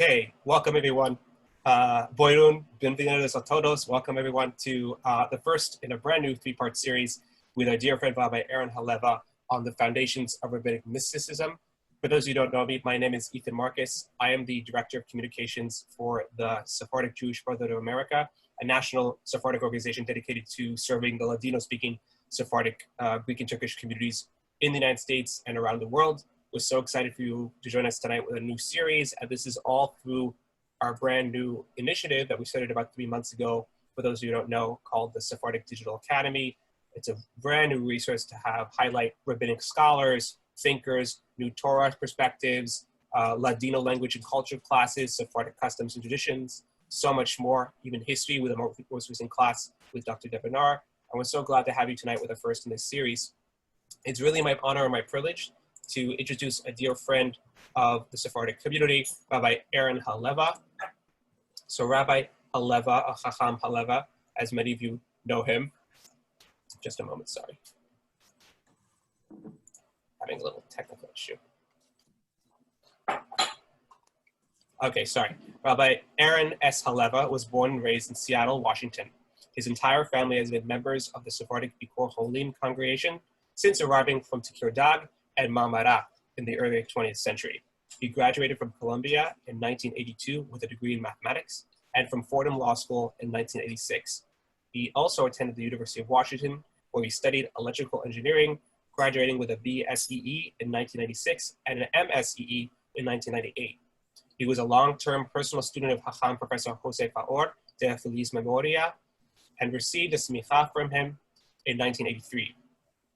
Okay, welcome everyone. Boirun, bienvenidos a todos. Welcome everyone to the first in a brand new three-part series with our dear friend Rabbi Aaron Haleva on the foundations of Rabbinic Mysticism. For those who don't know me, my name is Ethan Marcus. I am the Director of Communications for the Sephardic Jewish Brotherhood of America, a national Sephardic organization dedicated to serving the Ladino-speaking Sephardic Greek and Turkish communities in the United States and around the world. We're so excited for you to join us tonight with a new series, and this is all through our brand new initiative that we started about 3 months ago, for those of you who don't know, called the Sephardic Digital Academy. It's a brand new resource to highlight rabbinic scholars, thinkers, new Torah perspectives, Ladino language and culture classes, Sephardic customs and traditions, so much more, even history with a most recent class with Dr. Debanar. And we're so glad to have you tonight with us first in this series. It's really my honor and my privilege to introduce a dear friend of the Sephardic community, Rabbi Aaron Haleva. So Rabbi Haleva, or Hakham Haleva, as many of you know him. Just a moment, sorry. Having a little technical issue. Okay, sorry. Rabbi Aaron S. Haleva was born and raised in Seattle, Washington. His entire family has been members of the Sephardic Bikur Holim congregation since arriving from Tekirdag and Marmara in the early 20th century. He graduated from Columbia in 1982 with a degree in mathematics and from Fordham Law School in 1986. He also attended the University of Washington, where he studied electrical engineering, graduating with a B.S.E.E. in 1996 and an M.S.E.E. in 1998. He was a long-term personal student of Hakham Professor Jose Faur de Feliz Memoria and received a semikha from him in 1983.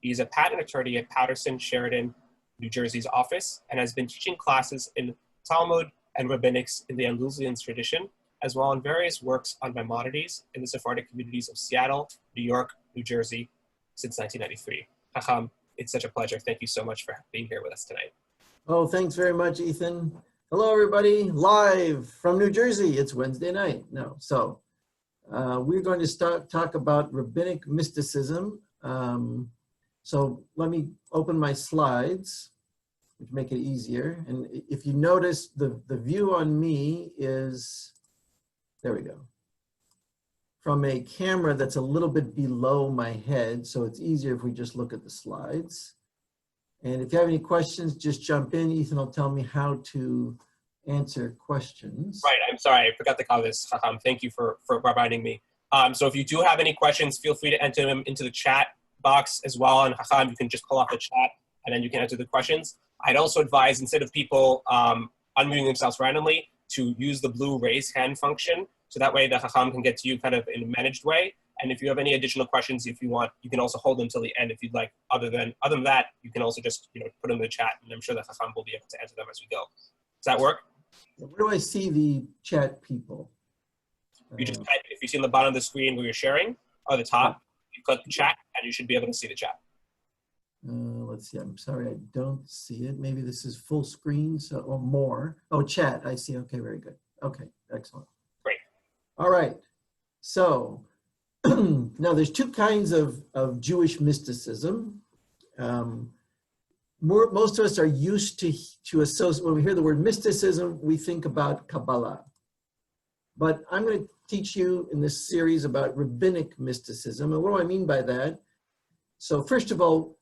He is a patent attorney at Patterson, Sheridan, New Jersey's office, and has been teaching classes in Talmud and Rabbinics in the Andalusian Tradition, as well as various works on Maimonides in the Sephardic communities of Seattle, New York, New Jersey, since 1993. Hakham, it's such a pleasure. Thank you so much for being here with us tonight. Oh, thanks very much, Ethan. Hello, everybody. Live from New Jersey. It's Wednesday night. We're going to talk about Rabbinic Mysticism. So let me open my slides, which make it easier. And if you notice, the view on me is, there we go, from a camera that's a little bit below my head. So it's easier if we just look at the slides. And if you have any questions, just jump in. Ethan will tell me how to answer questions. Right, I'm sorry, I forgot to call this. Thank you for reminding me. So if you do have any questions, feel free to enter them into the chat box as well. And Hakham, you can just pull off the chat and then you can answer the questions. I'd also advise, instead of people unmuting themselves randomly, to use the blue raise hand function. So that way the Hakham can get to you kind of in a managed way. And if you have any additional questions, if you want, you can also hold them till the end if you'd like. Other than that, you can also just put them in the chat, and I'm sure that Hakham will be able to answer them as we go. Does that work? Where do I see the chat people? You just type, if you see on the bottom of the screen where you're sharing, or the top, you click the chat, and you should be able to see the chat. Let's see, I'm sorry, I don't see it. Maybe this is full screen, so, or more. Oh, chat, I see, okay, very good. Okay, excellent. Great. All right, so now there's two kinds of Jewish mysticism. Most of us are used to associate, when we hear the word mysticism, we think about Kabbalah. But I'm going to teach you in this series about rabbinic mysticism. And what do I mean by that? So first of all,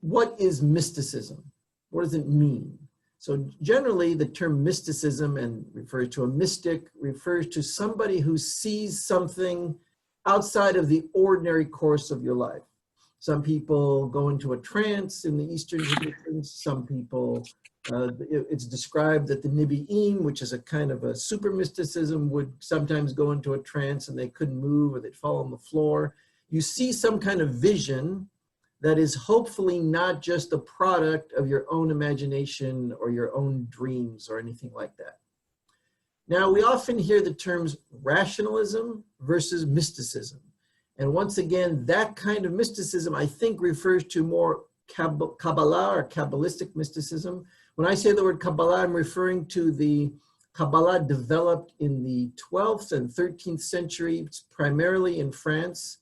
what is mysticism? What does it mean? So generally the term mysticism, and refers to a mystic, refers to somebody who sees something outside of the ordinary course of your life. Some people go into a trance in the Eastern traditions. Some people, it's described that the Nevi'im, which is a kind of a super mysticism, would sometimes go into a trance and they couldn't move or they'd fall on the floor. You see some kind of vision that is hopefully not just a product of your own imagination or your own dreams or anything like that. Now, we often hear the terms rationalism versus mysticism. And once again, that kind of mysticism, I think, refers to more Kabbalah or Kabbalistic mysticism. When I say the word Kabbalah, I'm referring to the Kabbalah developed in the 12th and 13th century, primarily in France,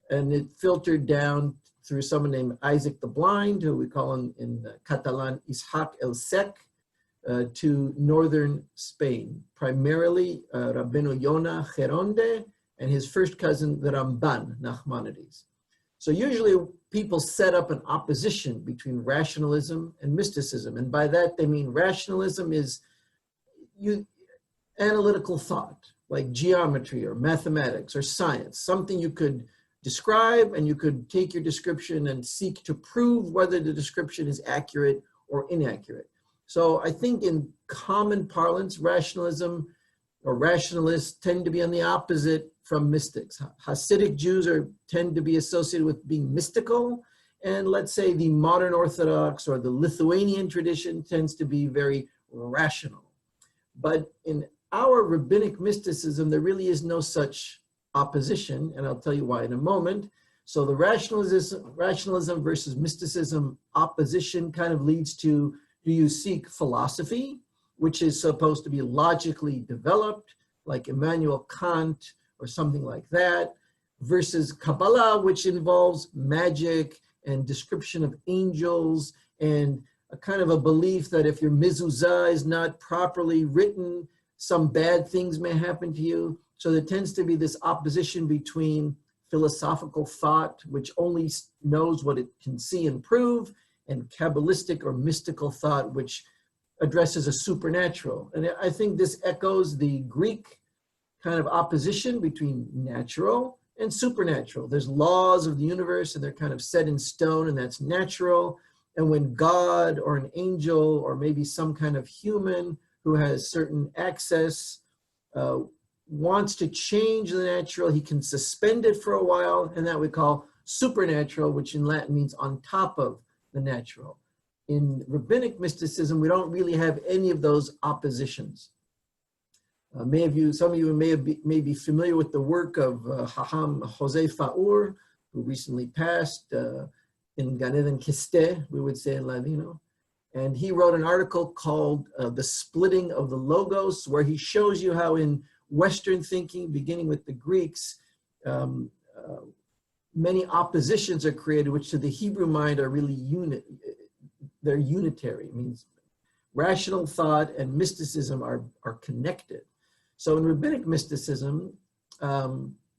and it filtered down through someone named Isaac the Blind, who we call in Catalan Ishaq el Sec, to northern Spain, primarily Rabbeinu Yonah Geronde and his first cousin, the Ramban, Nachmanides. So usually people set up an opposition between rationalism and mysticism. And by that, they mean rationalism is analytical thought, like geometry or mathematics or science, something you could describe and you could take your description and seek to prove whether the description is accurate or inaccurate. So I think in common parlance, rationalism or rationalists tend to be on the opposite from mystics. Hasidic Jews tend to be associated with being mystical, and let's say the modern Orthodox or the Lithuanian tradition tends to be very rational. But in our rabbinic mysticism, there really is no such opposition, and I'll tell you why in a moment. So the rationalism versus mysticism opposition kind of leads to, do you seek philosophy, which is supposed to be logically developed, like Immanuel Kant or something like that, versus Kabbalah, which involves magic and description of angels and a kind of a belief that if your mezuzah is not properly written, some bad things may happen to you. So there tends to be this opposition between philosophical thought, which only knows what it can see and prove, and Kabbalistic or mystical thought, which addresses a supernatural. And I think this echoes the Greek kind of opposition between natural and supernatural. There's laws of the universe and they're kind of set in stone, and that's natural. And when God or an angel or maybe some kind of human who has certain access wants to change the natural, he can suspend it for a while, and that we call supernatural, which in Latin means on top of the natural. In rabbinic mysticism, we don't really have any of those oppositions. Some of you may be familiar with the work of Hakham Jose Faur, who recently passed in Gan Eden Kiste, we would say in Ladino. And he wrote an article called The Splitting of the Logos, where he shows you how in Western thinking, beginning with the Greeks, many oppositions are created, which to the Hebrew mind are really they're unitary. It means rational thought and mysticism are connected. So in rabbinic mysticism,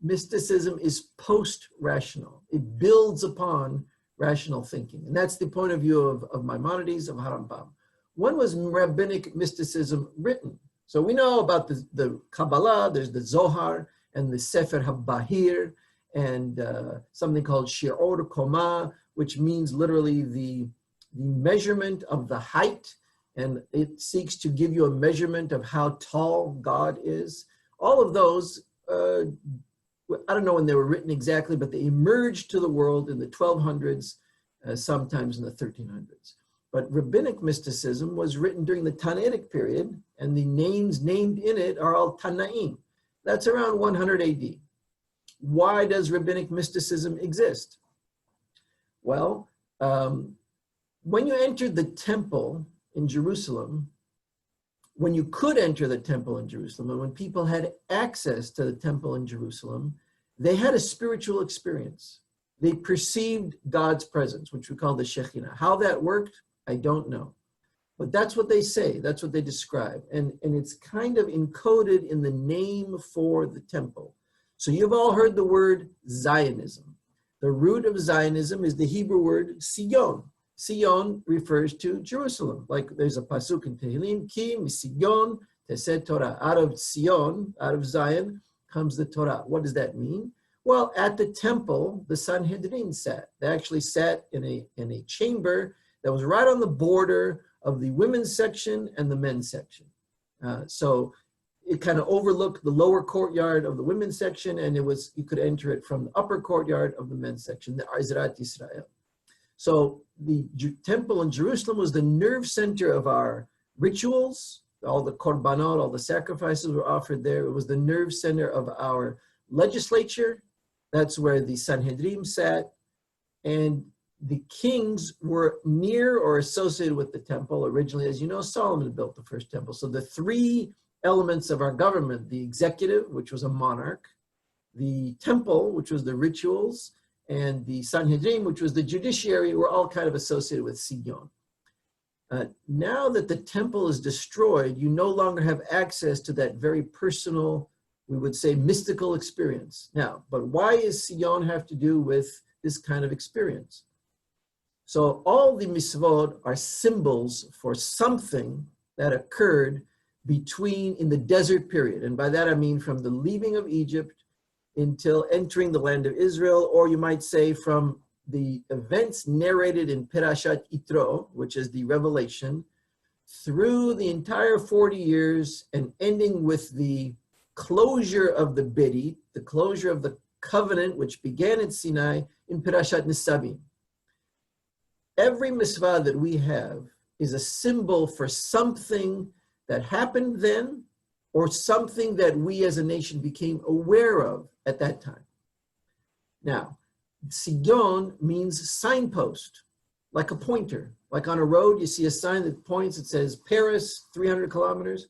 mysticism is post-rational. It builds upon rational thinking. And that's the point of view of Maimonides, of Harambam. When was rabbinic mysticism written? So we know about the Kabbalah, there's the Zohar and the Sefer HaBahir, and something called Shi'or Koma, which means literally the measurement of the height, and it seeks to give you a measurement of how tall God is. All of those, I don't know when they were written exactly, but they emerged to the world in the 1200s, sometimes in the 1300s. But rabbinic mysticism was written during the Tannaitic period, and the names named in it are all Tannaim. That's around 100 AD. Why does rabbinic mysticism exist? Well, when you entered the temple in Jerusalem, when you could enter the temple in Jerusalem, and when people had access to the temple in Jerusalem, they had a spiritual experience. They perceived God's presence, which we call the Shekhinah. How that worked, I don't know. But that's what they say, that's what they describe. And it's kind of encoded in the name for the temple. So you've all heard the word Zionism. The root of Zionism is the Hebrew word Sion. Sion refers to Jerusalem. Like there's a pasuk in Tehillim, Ki Mision Teseh Torah. Out of Sion, out of Zion, comes the Torah. What does that mean? Well, at the temple, the Sanhedrin sat. They actually sat in a chamber that was right on the border of the women's section and the men's section. So it kind of overlooked the lower courtyard of the women's section, and you could enter it from the upper courtyard of the men's section, the Ezrat Yisrael. So the temple in Jerusalem was the nerve center of our rituals. All the korbanot, all the sacrifices were offered there. It was the nerve center of our legislature. That's where the Sanhedrin sat. And the kings were near or associated with the temple. Originally, as you know, Solomon built the first temple. So the three elements of our government, the executive, which was a monarch, the temple, which was the rituals, and the Sanhedrin, which was the judiciary, were all kind of associated with Sion. Now that the temple is destroyed, you no longer have access to that very personal, we would say, mystical experience. Now, but why does Sion have to do with this kind of experience? So all the mitzvot are symbols for something that occurred in the desert period. And by that I mean from the leaving of Egypt until entering the land of Israel, or you might say from the events narrated in Perashat Yitro, which is the Revelation, through the entire 40 years and ending with the closure of the Bedi, the closure of the covenant, which began at Sinai in Perashat Nisabim. Every mitzvah that we have is a symbol for something that happened then, or something that we as a nation became aware of at that time. Now, Sion means signpost, like a pointer. Like on a road, you see a sign that points, it says Paris, 300 kilometers.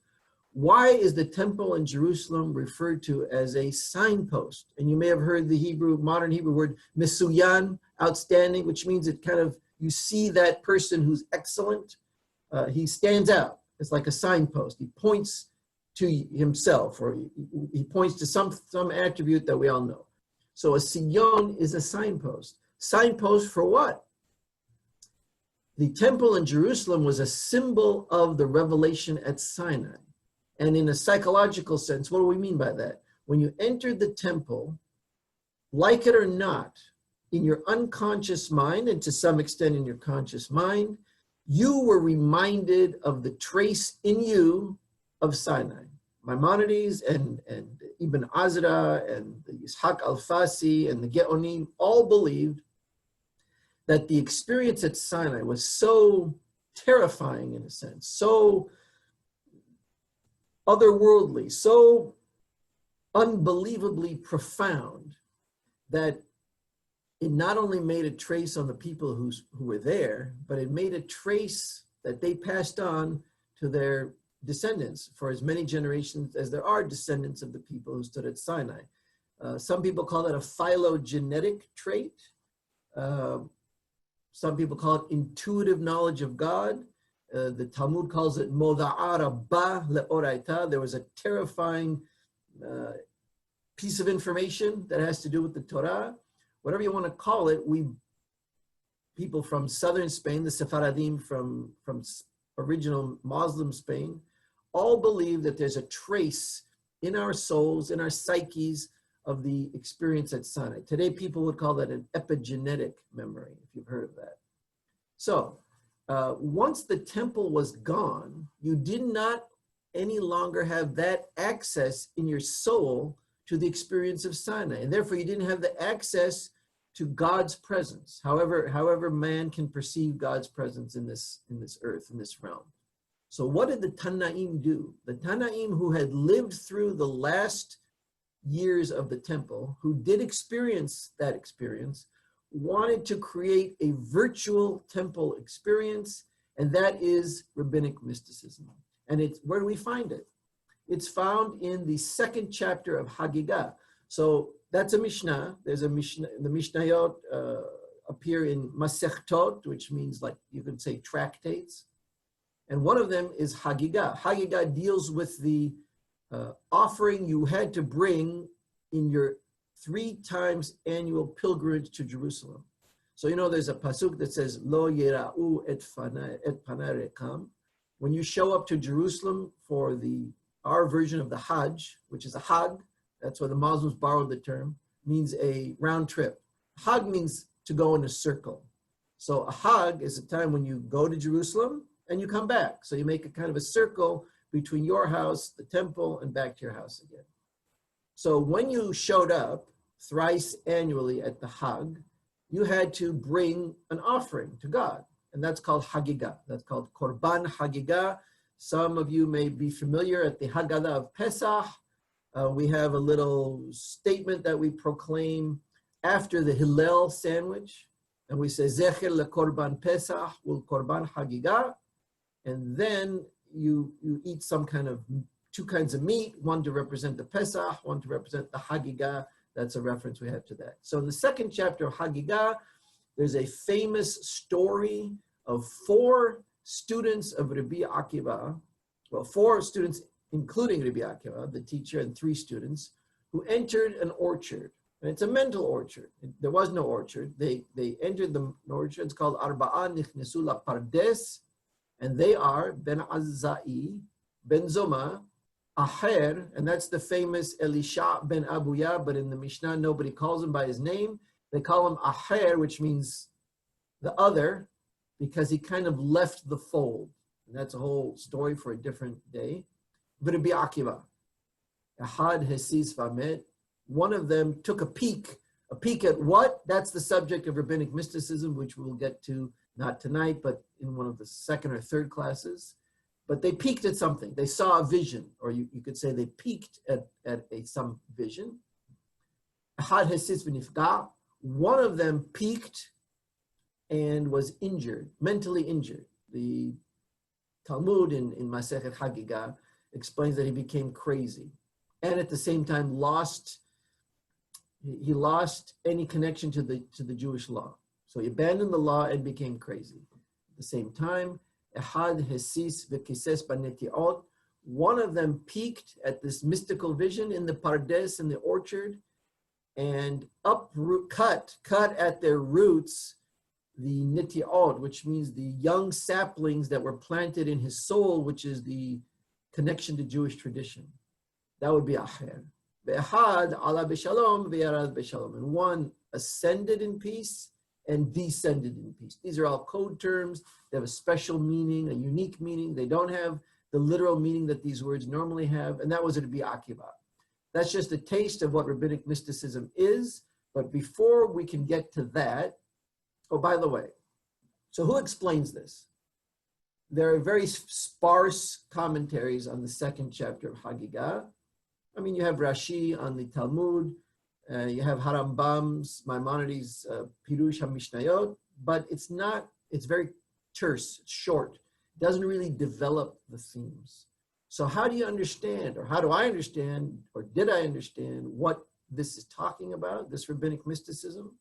Why is the temple in Jerusalem referred to as a signpost? And you may have heard the modern Hebrew word mesuyan, outstanding, which means it kind of, you see that person who's excellent, he stands out. It's like a signpost. He points to himself, or he points to some attribute that we all know. So a Sion is a signpost. Signpost for what? The temple in Jerusalem was a symbol of the revelation at Sinai. And in a psychological sense, what do we mean by that? When you entered the temple, like it or not, in your unconscious mind, and to some extent in your conscious mind, you were reminded of the trace in you of Sinai. Maimonides and Ibn Azra and the Yitzhak al-Fasi and the Geonim all believed that the experience at Sinai was so terrifying in a sense, so otherworldly, so unbelievably profound, that it not only made a trace on the people who were there, but it made a trace that they passed on to their descendants for as many generations as there are descendants of the people who stood at Sinai. Some people call that a phylogenetic trait. Some people call it intuitive knowledge of God. The Talmud calls it moda'ara ba le'oraita. There was a terrifying piece of information that has to do with the Torah. Whatever you want to call it, people from southern Spain, the Sephardim from original Muslim Spain, all believe that there's a trace in our souls, in our psyches, of the experience at Sinai. Today, people would call that an epigenetic memory, if you've heard of that. So, once the temple was gone, you did not any longer have that access in your soul to the experience of Sinai, and therefore you didn't have the access to God's presence. However man can perceive God's presence in this earth, in this realm. So what did the Tanaim do? The Tanaim, who had lived through the last years of the temple, who did experience that experience, wanted to create a virtual temple experience, and that is Rabbinic mysticism. And where do we find it? It's found in the second chapter of Hagigah. So that's a Mishnah. There's a Mishnah. The Mishnayot appear in Masechtot, which means, like you could say, tractates. And one of them is Hagigah. Hagigah deals with the offering you had to bring in your 3 times annual pilgrimage to Jerusalem. So you know there's a pasuk that says, Lo yera'u et panai rekam. When you show up to Jerusalem for our version of the Hajj, which is a Hag, that's where the Muslims borrowed the term, means a round trip. Hag means to go in a circle. So a Hag is a time when you go to Jerusalem and you come back. So you make a kind of a circle between your house, the temple, and back to your house again. So when you showed up thrice annually at the Hag, you had to bring an offering to God. And that's called Hagigah. That's called Korban Hagigah. Some of you may be familiar at the Haggadah of Pesach. We have a little statement that we proclaim after the Hillel sandwich. And we say, Zecher leKorban Pesach ul Korban Hagigah. And then you eat 2 kinds of meat, one to represent the Pesach, one to represent the Hagigah. That's a reference we have to that. So in the second chapter of Hagigah, there's a famous story of 4 students of Rabbi Akiva, well, 4 students, including Rabbi Akiva, the teacher, and 3 students, who entered an orchard. And it's a mental orchard. There was no orchard. They entered the orchard. It's called Arba'a Nichnesu la Pardes, and they are Ben Azzai, Ben Zoma, Aher, and that's the famous Elisha ben Abuya, but in the Mishnah, nobody calls him by his name. They call him Aher, which means the other, because he kind of left the fold. And that's a whole story for a different day. Rabbi Akiva, Ahad Hesis Vamet, one of them took a peek at what? That's the subject of Rabbinic Mysticism, which we'll get to not tonight, but in one of the 2nd or 3rd classes. But they peeked at something. They saw a vision, or you could say they peeked at some vision. Ahad Hesis V'nifga, one of them peeked and was injured, mentally injured. The Talmud in Masechet Hagigah explains that he became crazy, and at the same time he lost any connection to the Jewish law. So he abandoned the law and became crazy. At the same time, Ehad Hesis V'kises Banetiot, one of them peeked at this mystical vision in the Pardes, in the orchard, and cut at their roots the nitiot, which means the young saplings that were planted in his soul, which is the connection to Jewish tradition. That would be Acher. Ve'ehad ala b'shalom ve'yarad b'shalom. And one ascended in peace and descended in peace. These are all code terms. They have a special meaning, a unique meaning. They don't have the literal meaning that these words normally have. And that was Rabbi Akiva. That's just a taste of what Rabbinic mysticism is. But before we can get to that, oh, by the way, so who explains this? There are very sparse commentaries on the 2nd chapter of Hagigah. I mean, you have Rashi on the Talmud, you have Harambam's, Maimonides, Pirush HaMishnayot, but it's very terse, it's short. It doesn't really develop the themes. So how do you understand, or how do I understand, or did I understand what this is talking about, this rabbinic mysticism?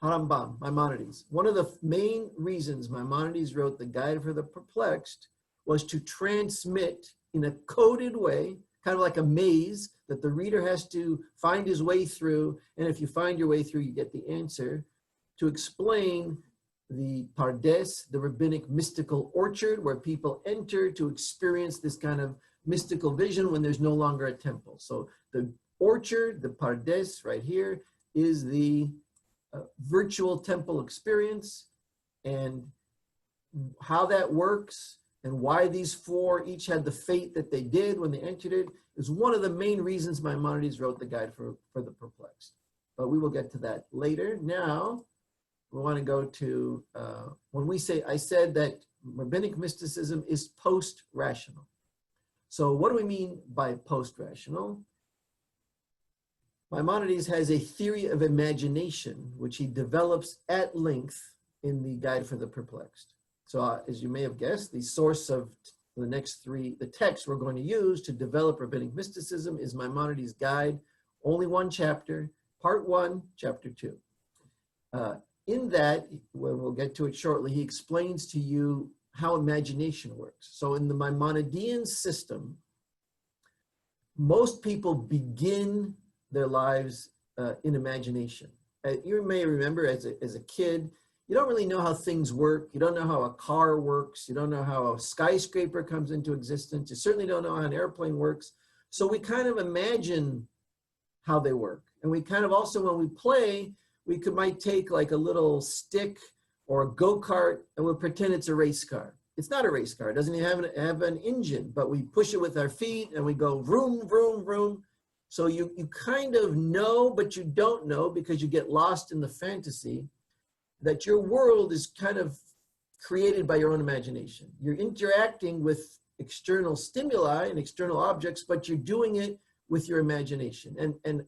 Harambam, Maimonides. One of the main reasons Maimonides wrote the Guide for the Perplexed was to transmit in a coded way, kind of like a maze that the reader has to find his way through. And if you find your way through, you get the answer, to explain the Pardes, the rabbinic mystical orchard, where people enter to experience this kind of mystical vision when there's no longer a temple. So the orchard, the Pardes right here, is the virtual temple experience, and how that works and why these 4 each had the fate that they did when they entered it is one of the main reasons Maimonides wrote the Guide for the Perplexed. But we will get to that later. Now, we want to go to, I said that rabbinic mysticism is post-rational. So what do we mean by post-rational? Maimonides has a theory of imagination, which he develops at length in the Guide for the Perplexed. So as you may have guessed, the source of the next 3, the text we're going to use to develop rabbinic mysticism is Maimonides' Guide, only 1 chapter, part 1, chapter 2. In that, we'll get to it shortly, he explains to you how imagination works. So in the Maimonidean system, most people begin their lives in imagination. You may remember as a kid, you don't really know how things work. You don't know how a car works. You don't know how a skyscraper comes into existence. You certainly don't know how an airplane works. So we kind of imagine how they work. And we kind of also, when we play, might take like a little stick or a go-kart and we'll pretend it's a race car. It's not a race car. It doesn't even have an engine, but we push it with our feet and we go vroom, vroom, vroom. So you kind of know, but you don't know because you get lost in the fantasy that your world is kind of created by your own imagination. You're interacting with external stimuli and external objects, but you're doing it with your imagination. And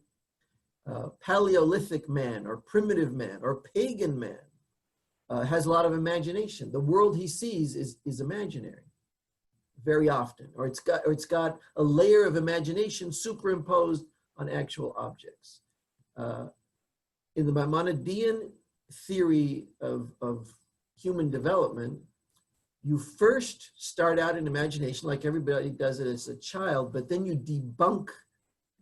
Paleolithic man or primitive man or pagan man has a lot of imagination. The world he sees is imaginary very often, or it's got a layer of imagination superimposed on actual objects. In the Maimonidean theory of human development, You first start out in imagination like everybody does it as a child, but then you debunk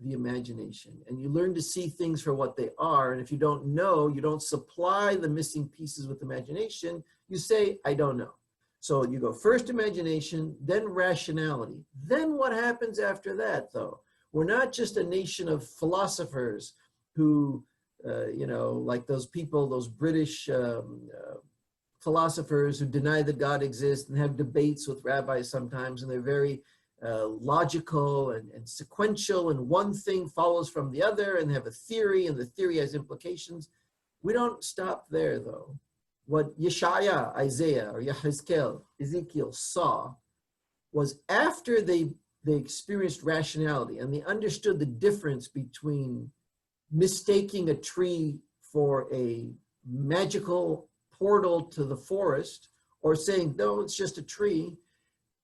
the imagination and you learn to see things for what they are. And if you don't know, you don't supply the missing pieces with imagination, you say, I don't know. So you go first imagination, then rationality. Then what happens after that, though? We're not just a nation of philosophers who, like those people, those British philosophers who deny that God exists and have debates with rabbis sometimes, and they're very logical and sequential, and one thing follows from the other, and they have a theory, and the theory has implications. We don't stop there, though. What Yeshaya, Isaiah, or Yehezkel, Ezekiel saw was after they experienced rationality and they understood the difference between mistaking a tree for a magical portal to the forest or saying, no, it's just a tree.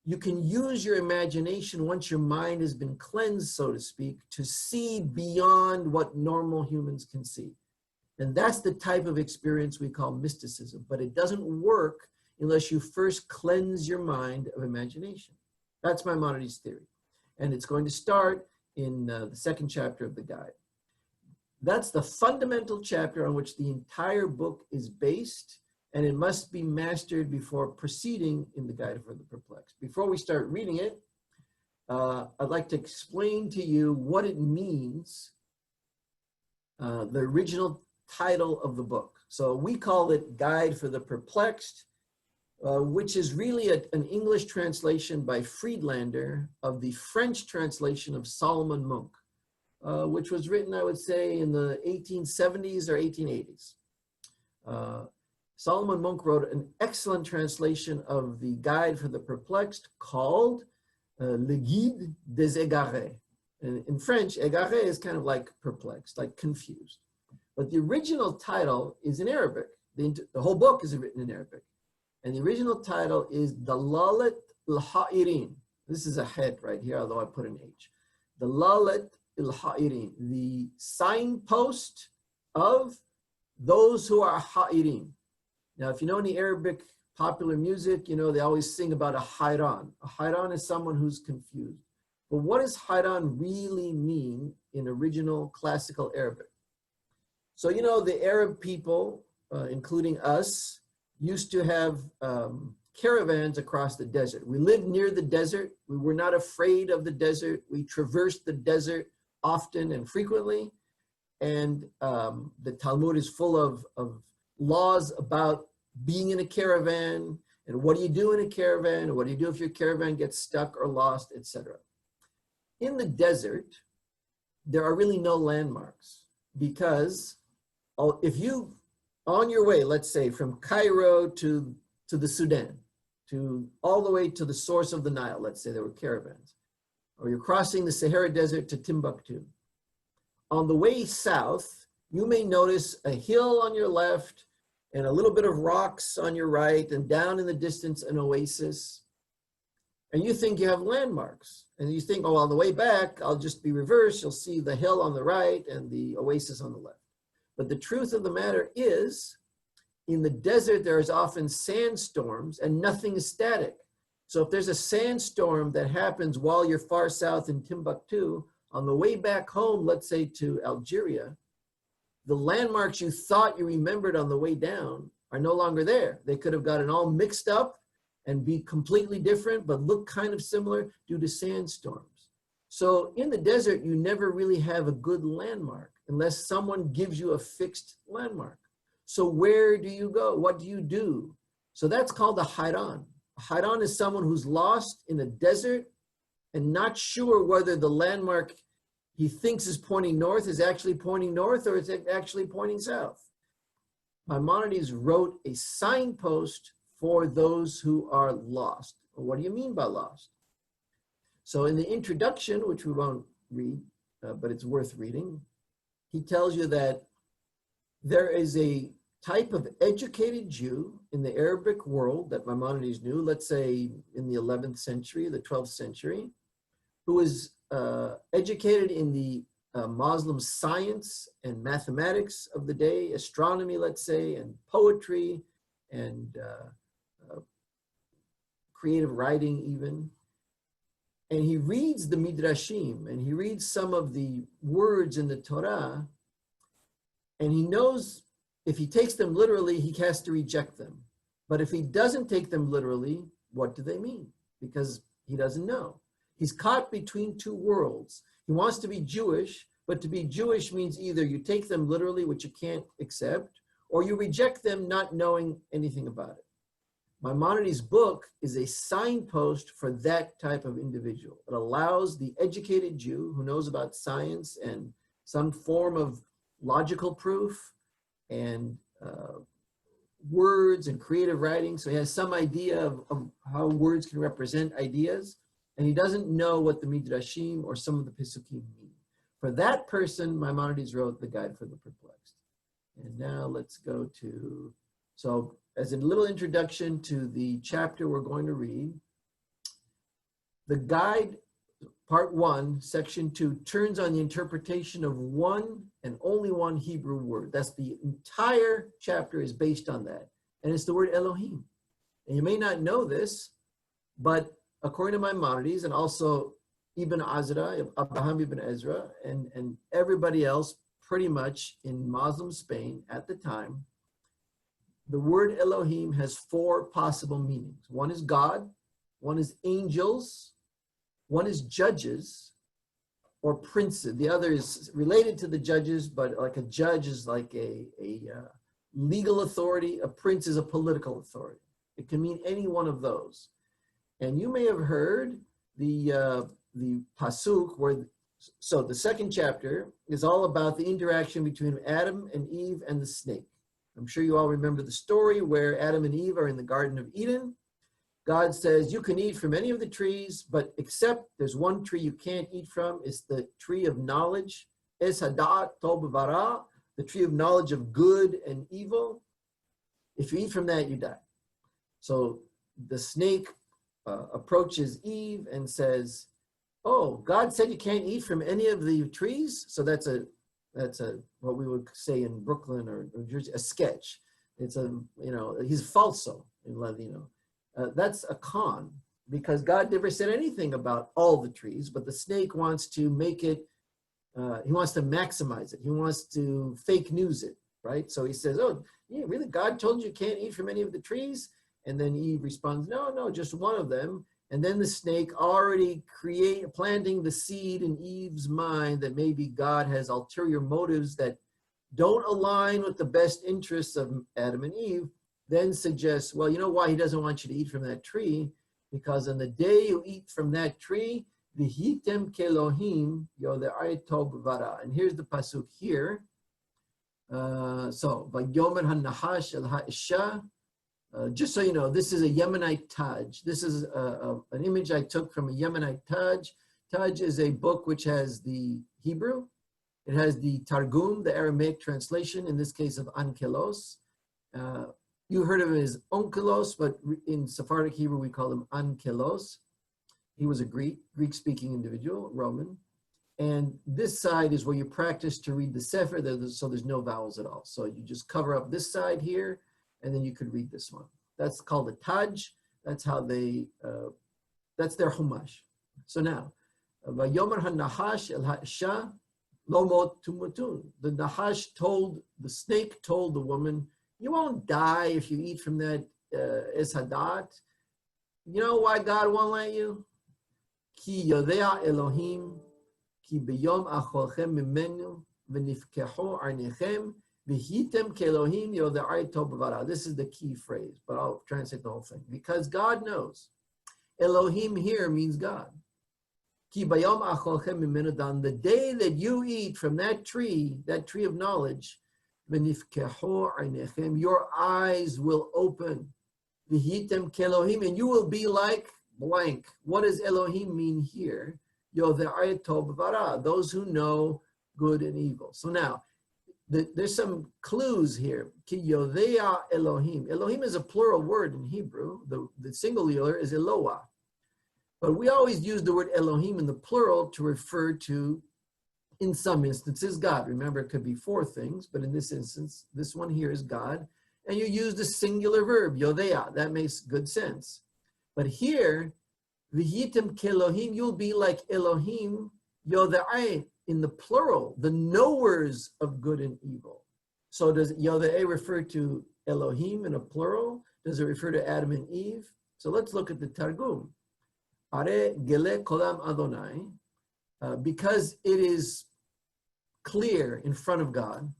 You can use your imagination once your mind has been cleansed, so to speak, to see beyond what normal humans can see. And that's the type of experience we call mysticism, but it doesn't work unless you first cleanse your mind of imagination. That's Maimonides' theory. And it's going to start in the second chapter of the guide. That's the fundamental chapter on which the entire book is based, and it must be mastered before proceeding in the Guide for the Perplexed. Before we start reading it, I'd like to explain to you what it means, the original title of the book. So we call it Guide for the Perplexed, which is really an English translation by Friedlander of the French translation of Solomon Munk, which was written, I would say, in the 1870s or 1880s. Solomon Munk wrote an excellent translation of the Guide for the Perplexed called Le Guide des Égarés. In French, égaré is kind of like perplexed, like confused. But the original title is in Arabic. The whole book is written in Arabic. And the original title is Dalalet al-Ha'irin. This is a het right here, although I put an H. Dalalet al-Ha'irin, the signpost of those who are Ha'irin. Now, if you know any Arabic popular music, you know they always sing about a hayran. A hayran is someone who's confused. But what does hayran really mean in original classical Arabic? So, you know, the Arab people, including us, used to have caravans across the desert. We lived near the desert. We were not afraid of the desert. We traversed the desert often and frequently. And the Talmud is full of laws about being in a caravan, and what do you do in a caravan, and what do you do if your caravan gets stuck or lost, etc. In the desert, there are really no landmarks, because if you, on your way, let's say from Cairo to the Sudan, to all the way to the source of the Nile, let's say there were caravans, or you're crossing the Sahara Desert to Timbuktu. On the way south, you may notice a hill on your left and a little bit of rocks on your right, and down in the distance, an oasis. And you think you have landmarks. And you think, oh, on the way back, I'll just be reversed. You'll see the hill on the right and the oasis on the left. But the truth of the matter is, in the desert, there is often sandstorms and nothing is static. So if there's a sandstorm that happens while you're far south in Timbuktu, on the way back home, let's say to Algeria, the landmarks you thought you remembered on the way down are no longer there. They could have gotten all mixed up and be completely different, but look kind of similar due to sandstorms. So in the desert, you never really have a good landmark unless someone gives you a fixed landmark. So where do you go? What do you do? So that's called a hayran. A hayran is someone who's lost in a desert and not sure whether the landmark he thinks is pointing north is actually pointing north or is it actually pointing south. Maimonides wrote a signpost for those who are lost. Well, what do you mean by lost? So in the introduction, which we won't read, but it's worth reading, he tells you that there is a type of educated Jew in the Arabic world that Maimonides knew, let's say in the 11th century, the 12th century, who was educated in the Muslim science and mathematics of the day, astronomy, let's say, and poetry, and creative writing even. And he reads the Midrashim, and he reads some of the words in the Torah, and he knows if he takes them literally, he has to reject them. But if he doesn't take them literally, what do they mean? Because he doesn't know. He's caught between two worlds. He wants to be Jewish, but to be Jewish means either you take them literally, which you can't accept, or you reject them not knowing anything about it. Maimonides' book is a signpost for that type of individual. It allows the educated Jew who knows about science and some form of logical proof and words and creative writing, so he has some idea of how words can represent ideas, and he doesn't know what the Midrashim or some of the Pesukim mean. For that person, Maimonides wrote the Guide for the Perplexed. And now let's go to, so as a little introduction to the chapter we're going to read, the guide, part 1, section 2, turns on the interpretation of one and only one Hebrew word. That's the entire chapter is based on that. And it's the word Elohim. And you may not know this, but according to Maimonides and also Ibn Azra, Abraham ibn Ezra, and everybody else pretty much in Muslim Spain at the time, the word Elohim has 4 possible meanings. One is God, one is angels, one is judges or princes. The other is related to the judges, but like a judge is like a legal authority. A prince is a political authority. It can mean any one of those. And you may have heard the pasuk where, so the second chapter is all about the interaction between Adam and Eve and the snake. I'm sure you all remember the story where Adam and Eve are in the Garden of Eden. God says, you can eat from any of the trees, but except there's one tree you can't eat from. It's the tree of knowledge, Es Hadat Tov V'Hara, the tree of knowledge of good and evil. If you eat from that, you die. So the snake approaches Eve and says, oh, God said you can't eat from any of the trees? So that's a what we would say in Brooklyn or New Jersey, a sketch. It's a, he's falso in Ladino. That's a con, because God never said anything about all the trees, but the snake wants to make it, he wants to maximize it. He wants to fake news it, right? So he says, oh, yeah, really, God told you can't eat from any of the trees? And then Eve responds, no, just one of them. And then the snake already planting the seed in Eve's mind that maybe God has ulterior motives that don't align with the best interests of Adam and Eve, then suggests, well, you know why he doesn't want you to eat from that tree? Because on the day you eat from that tree, v'hitem kelohim yode'ai tov vara. And here's the pasuk here. So, vayomer hanahash el ha'isha. Just so you know, this is a Yemenite Taj. This is an image I took from a Yemenite Taj. Taj is a book which has the Hebrew. It has the Targum, the Aramaic translation, in this case of Ankelos. You heard of him as Onkelos, but in Sephardic Hebrew, we call him Ankelos. He was a Greek-speaking individual, Roman. And this side is where you practice to read the Sefer, so there's no vowels at all. So you just cover up this side here, and then you could read this one. That's called a Taj. That's how they, that's their Chumash. So now, Vayomer ha-nahash el ha'isha lo mot tumutun. The Nahash the snake told the woman, you won't die if you eat from that Es Hadat. You know why God won't let you? Ki yodea Elohim, ki b'yom acholchem mimenu, v'nifkecho arnechem, v'hitem kelohim yode'ai tov v'hara. This is the key phrase, but I'll translate the whole thing. Because God knows. Elohim here means God. Ki b'yom acholchem mimenu, on the day that you eat from that tree of knowledge, your eyes will open. V'hitem kelohim, and you will be like blank. What does Elohim mean here? Yode'ai tov v'hara, those who know good and evil. So now, there's some clues here. Ki yodea Elohim. Elohim is a plural word in Hebrew. The singular is Eloah. But we always use the word Elohim in the plural to refer to, in some instances, God. Remember, it could be 4 things, but in this instance, this one here is God. And you use the singular verb, yodea. That makes good sense. But here, V'hitem kelohim, you'll be like Elohim, Yoda'ai, in the plural, the knowers of good and evil. So does Yoda'ai refer to Elohim in a plural? Does it refer to Adam and Eve? So let's look at the Targum. Are gele kolam Adonai, because it is clear in front of God,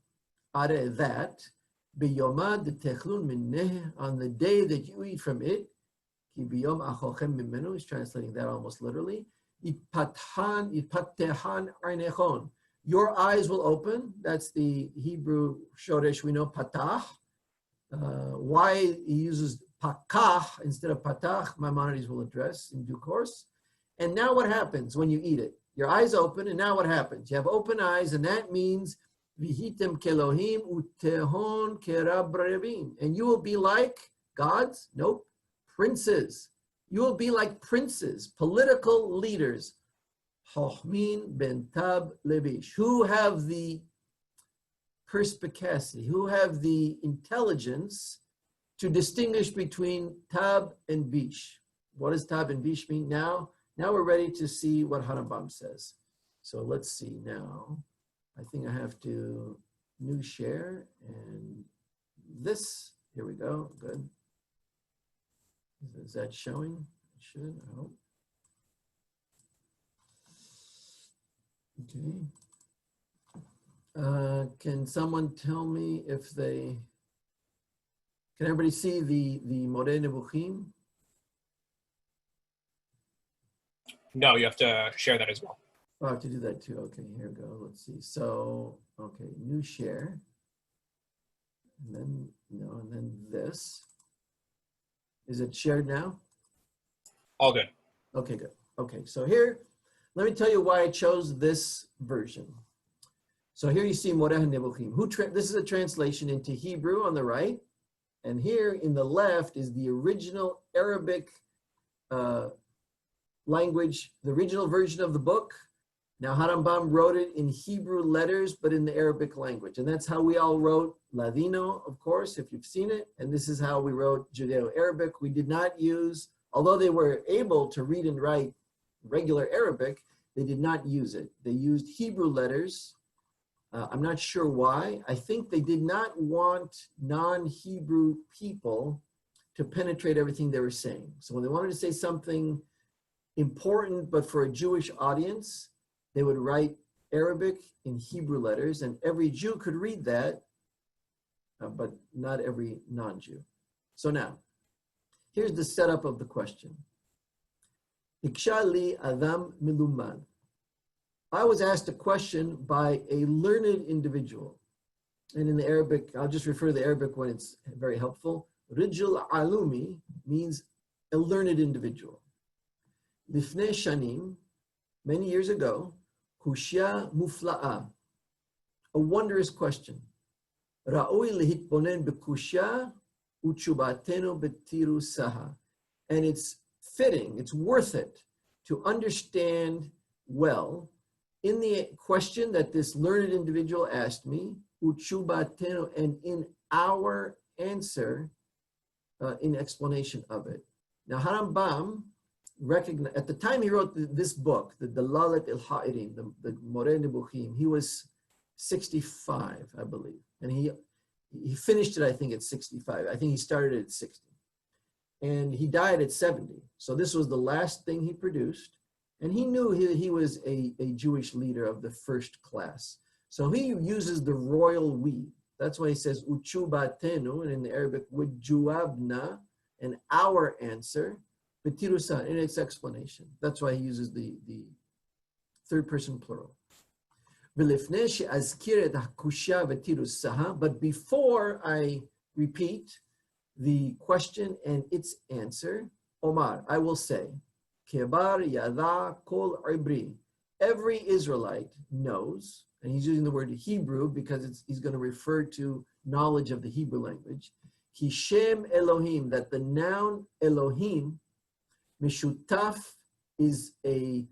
are that, biyomad techlun minneh, on the day that you eat from it, ki biyom achochem mimenu, he's translating that almost literally, yitpatehan arnechon, your eyes will open. That's the Hebrew shoresh we know, patah. Why he uses pakah instead of patach, Maimonides will address in due course. And now what happens when you eat it? Your eyes open, and now what happens? You have open eyes, and that means vihitem kelohim utehon kerabrevim, and you will be like gods? Nope, princes. You will be like princes, political leaders. Chochmin ben tab levish, who have the perspicacity, who have the intelligence to distinguish between tab and bish. What does tab and bish mean? Now we're ready to see what Harambam says. So let's see now. I think I have to new share and this. Here we go. Good. Is that showing? It should, I hope. Okay. Can someone tell me if can everybody see the Moreh Nebuchim? No, you have to share that as well. Oh, I have to do that too. Okay, here we go. Let's see. So, okay, new share. And then, no, and then this. Is it shared now? All good. Okay, good. Okay, so here, let me tell you why I chose this version. So here you see Moreh Nebuchim. This is a translation into Hebrew on the right. And here in the left is the original Arabic language, the original version of the book. Now Harambam wrote it in Hebrew letters, but in the Arabic language. And that's how we all wrote Ladino, of course, if you've seen it. And this is how we wrote Judeo-Arabic. We did not use, although they were able to read and write regular Arabic, they did not use it. They used Hebrew letters. I'm not sure why. I think they did not want non-Hebrew people to penetrate everything they were saying. So when they wanted to say something important, but for a Jewish audience, they would write Arabic in Hebrew letters, and every Jew could read that, but not every non-Jew. So now, here's the setup of the question. Iksha li adam milumad. I was asked a question by a learned individual. And in the Arabic, I'll just refer to the Arabic when it's very helpful. Rijal alumi means a learned individual. Lifnei shanim, many years ago, kushya mufla'a, a wondrous question. Ra'ui lihitbonen bekushya uchubatenu betiru saha. And it's fitting, it's worth it to understand well in the question that this learned individual asked me, uchubatenu, and in our answer, in explanation of it. Now Harambam recognized, at the time he wrote this book, the Dalalet el-Ha'irim, the Moreh Nebuchim, he was 65, I believe. And he finished it, I think, at 65. I think he started at 60. And he died at 70. So this was the last thing he produced. And he knew he was a Jewish leader of the first class. So he uses the royal we. That's why he says, Uchubatenu, and in the Arabic, Wujuabna, and our answer, Betirusa, in its explanation. That's why he uses the third person plural. But before I repeat the question and its answer, Omar, I will say, Kebar yada kol ibri. Every Israelite knows, and he's using the word Hebrew because he's going to refer to knowledge of the Hebrew language. Kishem Elohim, that the noun Elohim, Mishutaf, is a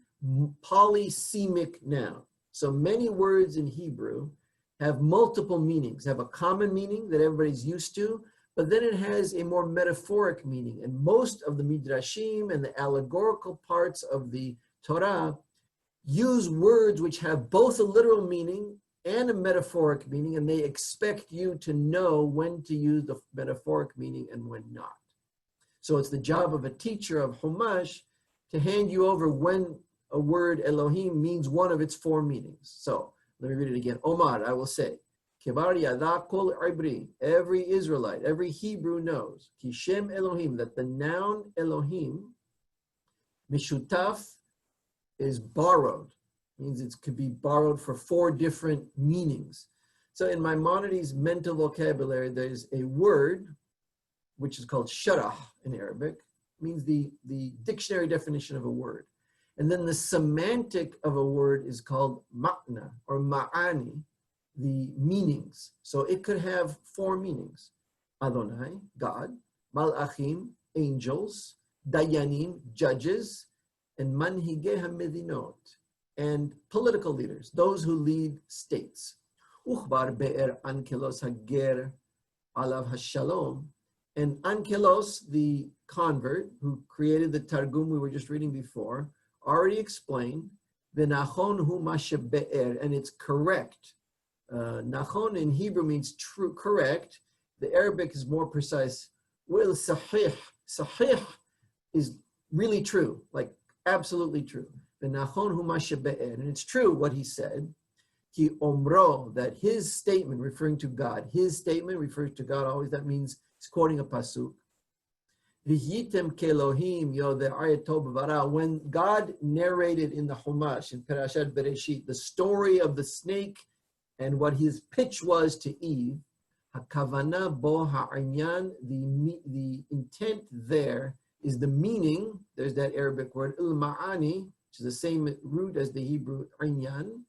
polysemic noun. So many words in Hebrew have multiple meanings, have a common meaning that everybody's used to, but then it has a more metaphoric meaning. And most of the midrashim and the allegorical parts of the Torah use words which have both a literal meaning and a metaphoric meaning, and they expect you to know when to use the metaphoric meaning and when not. So it's the job of a teacher of Chumash to hand you over when a word Elohim means one of its four meanings. So let me read it again. Omar, I will say, every Israelite, every Hebrew knows, Kishem Elohim, that the noun Elohim, Mishutaf, is borrowed. Means it could be borrowed for four different meanings. So in Maimonides' mental vocabulary, there's a word, which is called sharah in Arabic, means the dictionary definition of a word. And then the semantic of a word is called ma'na or ma'ani, the meanings. So it could have four meanings. Adonai, God, malachim, angels, dayanim, judges, and manhigei hamedinot, and political leaders, those who lead states. Uchbar be'er ankelos hager alav hashalom. And Ankelos, the convert who created the Targum we were just reading before, already explained the nachon hu mashe be'er, and it's correct. Nachon in Hebrew means true, correct. The Arabic is more precise. Well, sahih. Sahih is really true, like absolutely true. The nachon hu mashe be'er, and it's true what he said. Ki omro, that his statement, referring to God, his statement refers to God always. That means he's quoting a pasuk. V'yitem kelohim yode'ayat b'vara. When God narrated in the Chumash, in Parashat Bereshit, the story of the snake and what his pitch was to Eve, hakavana bo ha'inyan, the intent there is the meaning. There's that Arabic word il-ma'ani, which is the same root as the Hebrew inyan.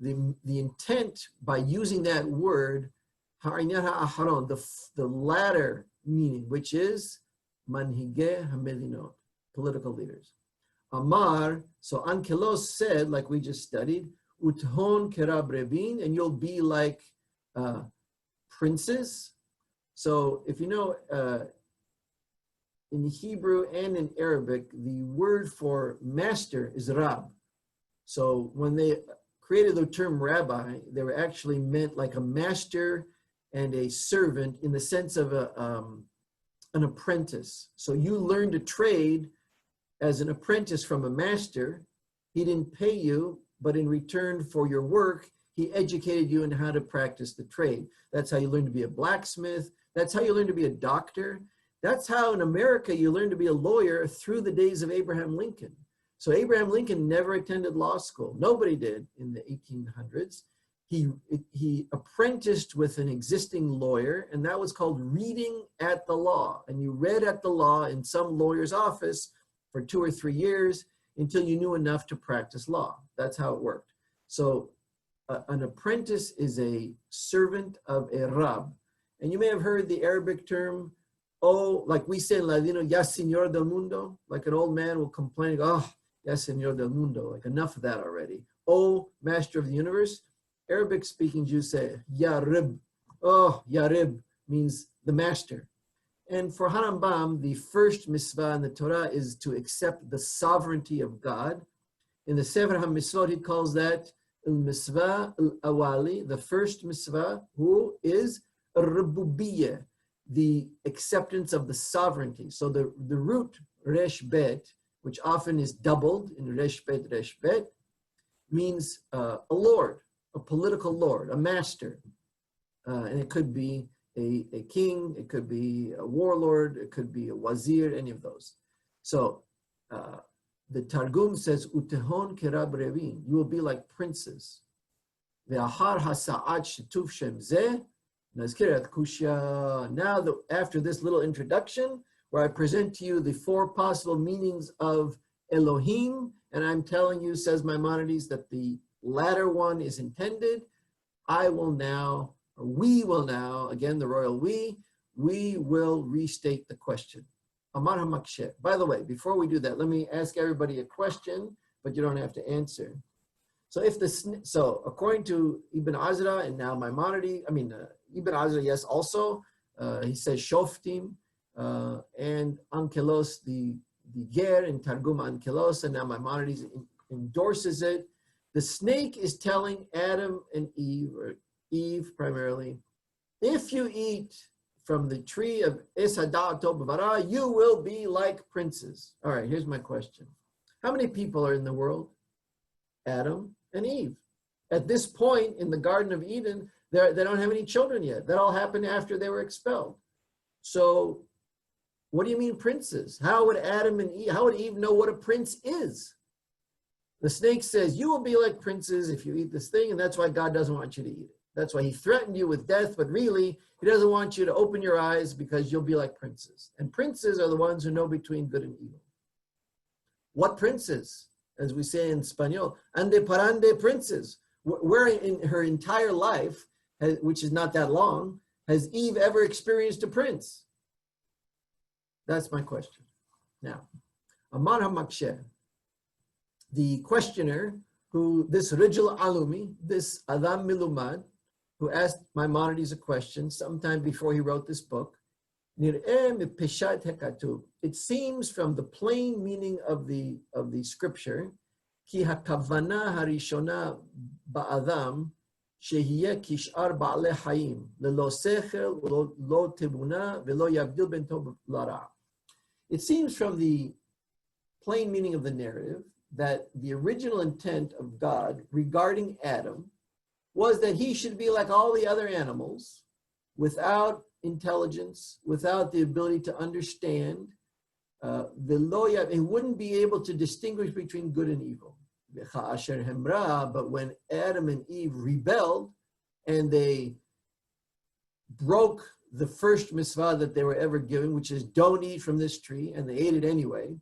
The intent by using that word, ha'inyan ha'aharon, the latter meaning, which is manhigei hamedinot, political leaders. Amar, so Ankelos said, like we just studied, uthon kerab rebin, and you'll be like princes. So if you know, in Hebrew and in Arabic, the word for master is rab. So when they created the term rabbi, they were actually meant like a master and a servant in the sense of an apprentice. So you learned a trade as an apprentice from a master. He didn't pay you, but in return for your work, he educated you in how to practice the trade. That's how you learn to be a blacksmith. That's how you learn to be a doctor. That's how in America you learn to be a lawyer through the days of Abraham Lincoln. So Abraham Lincoln never attended law school. Nobody did in the 1800s. He apprenticed with an existing lawyer, and that was called reading at the law. And you read at the law in some lawyer's office for 2 or 3 years until you knew enough to practice law. That's how it worked. So an apprentice is a servant of a rab. And you may have heard the Arabic term, oh, like we say in Ladino, ya señor del mundo, like an old man will complain, oh, ya señor del mundo, like enough of that already. Oh, master of the universe. Arabic speaking Jews say, ya rib. Oh, ya rib means the master. And for Harambam, the first mitzvah in the Torah is to accept the sovereignty of God. In the Sefer HaMitzvot, he calls that il-mitzvah al-awali, the first mitzvah, who is al-rububiyya, the acceptance of the sovereignty. So the root resh bet, which often is doubled in resh bet, means a lord, a political lord, a master. And it could be a king, it could be a warlord, it could be a wazir, any of those. So the Targum says, Utehon kerab revin, you will be like princes. Ve'ahar hasa'at shetuv shem zeh, nazkirat kushya. Now, after this little introduction, where I present to you the 4 possible meanings of Elohim, and I'm telling you, says Maimonides, that the latter one is intended, we will now, again, the royal we will restate the question. Amar HaMakshe. By the way, before we do that, let me ask everybody a question, but you don't have to answer. So according to Ibn Azra and now Maimonides, Ibn Azra, yes, also, He says Shoftim, and Ankelos, the Ger in Targum Ankelos, and now Maimonides endorses it. The snake is telling Adam and Eve, or Eve primarily, if you eat from the tree of Esadat Tobavara, you will be like princes. All right, here's my question. How many people are in the world? Adam and Eve. At this point in the Garden of Eden, they don't have any children yet. That all happened after they were expelled. So what do you mean princes? How would Adam and Eve, how would Eve know what a prince is? The snake says, you will be like princes if you eat this thing, and that's why God doesn't want you to eat it. That's why he threatened you with death, but really, he doesn't want you to open your eyes because you'll be like princes. And princes are the ones who know between good and evil. What princes? As we say in Spanish, ande parande princes. Where in her entire life, which is not that long, has Eve ever experienced a prince? That's my question. Now, Amar HaMaksheh, the questioner, who this Rijal Alumi, this Adam Milumad, who asked Maimonides a question sometime before he wrote this book, it seems from the plain meaning of the scripture, ki hakavana harishona ba'adam shehiye kishar ba'ale hayim lelo sechel lo tebuna velo yavdil ben tov lara. It seems from the plain meaning of the narrative that the original intent of God regarding Adam was that he should be like all the other animals, without intelligence, without the ability to understand. He wouldn't be able to distinguish between good and evil. But when Adam and Eve rebelled and they broke the first mitzvah that they were ever given, which is don't eat from this tree, and they ate it anyway,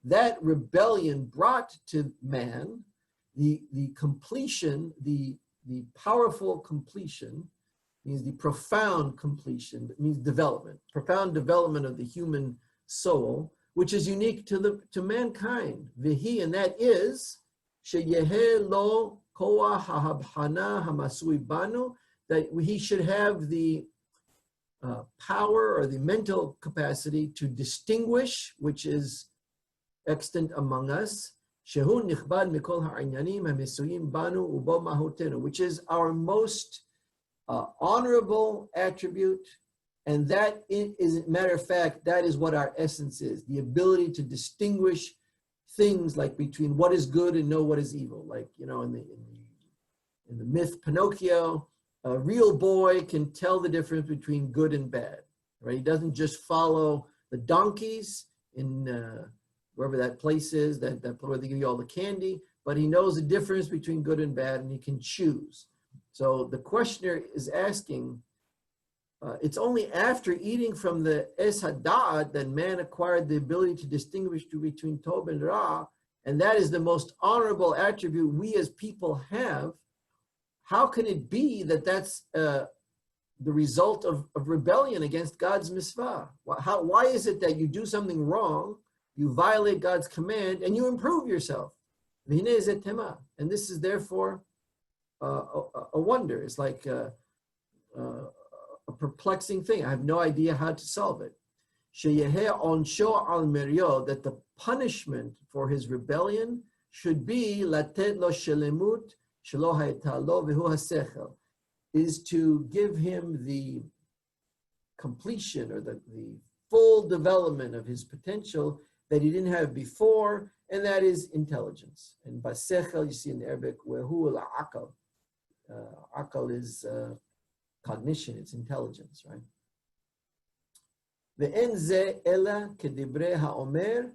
that rebellion brought to man the completion, the powerful completion, means the profound completion, that means development, profound development of the human soul, which is unique to mankind. Vihi, and that is sheyehe lo koach hahabhana hamasui banu, that he should have the power or the mental capacity to distinguish, which is extant among us, shehu nichbad mikol ha'inyanim ha'misuyim banu ubo mahotenu, which is our most honorable attribute, and that is, matter of fact, that is what our essence is, the ability to distinguish things like between what is good and know what is evil. Like, you know, in the myth Pinocchio, a real boy can tell the difference between good and bad, right? He doesn't just follow the donkeys in wherever that place is, that where they give you all the candy, but he knows the difference between good and bad, and he can choose. So the questioner is asking, it's only after eating from the Es Hadad that man acquired the ability to distinguish between Tov and Ra, and that is the most honorable attribute we as people have. How can it be that that's the result of rebellion against God's mitzvah? Why is it that you do something wrong, you violate God's command, and you improve yourself? And this is therefore a wonder. It's like a perplexing thing. I have no idea how to solve it. That the punishment for his rebellion should be latet lo shelemut shelo hayta lo v'hu hasechel, is to give him the completion or the full development of his potential that he didn't have before, and that is intelligence. And basechel, you see in the Arabic, wehu al-aqal. Aqal is cognition, it's intelligence, right? Ve'en ze ela kedibre ha'omer